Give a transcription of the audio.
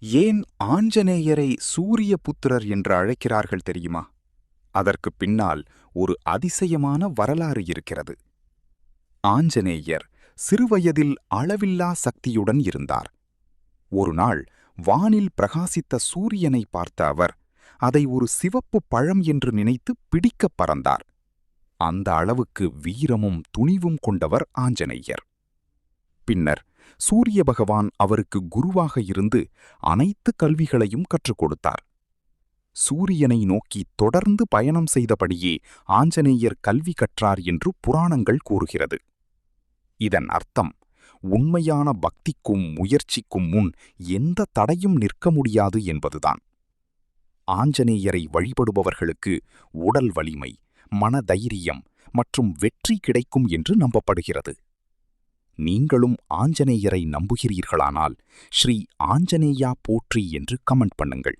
ஏன் ஆஞ்சநேயரை சூரிய புத்திரர் என்று அழைக்கிறார்கள் தெரியுமா? அதற்கு பின்னால் ஒரு அதிசயமான வரலாறு இருக்கிறது. ஆஞ்சநேயர் சிறுவயதில் அளவில்லா சக்தியுடன் இருந்தார். ஒருநாள் வானில் பிரகாசித்த சூரியனை பார்த்த அவர் அதை ஒரு சிவப்பு பழம் என்று நினைத்து பிடிக்கப் பறந்தார். அந்த அளவுக்கு வீரமும் துணிவும் கொண்டவர் ஆஞ்சநேயர். பின்னர் சூரிய பகவான் அவருக்கு குருவாக இருந்து அனைத்து கல்விகளையும் கற்றுக் கொடுத்தார். சூரியனை நோக்கி தொடர்ந்து பயணம் செய்தபடியே ஆஞ்சநேயர் கல்வி கற்றார் என்று புராணங்கள் கூறுகிறது. இதன் அர்த்தம், உண்மையான பக்திக்கும் முயற்சிக்கும் முன் எந்த தடையும் நிற்க முடியாது என்பதுதான். ஆஞ்சநேயரை வழிபடுபவர்களுக்கு உடல் வலிமை, மனதைரியம் மற்றும் வெற்றி கிடைக்கும் என்று நம்பப்படுகிறது. நீங்களும் ஆஞ்சநேயரை நம்புகிறீர்களானால் ஸ்ரீ ஆஞ்சநேயா போற்றி என்று கமெண்ட் பண்ணுங்கள்.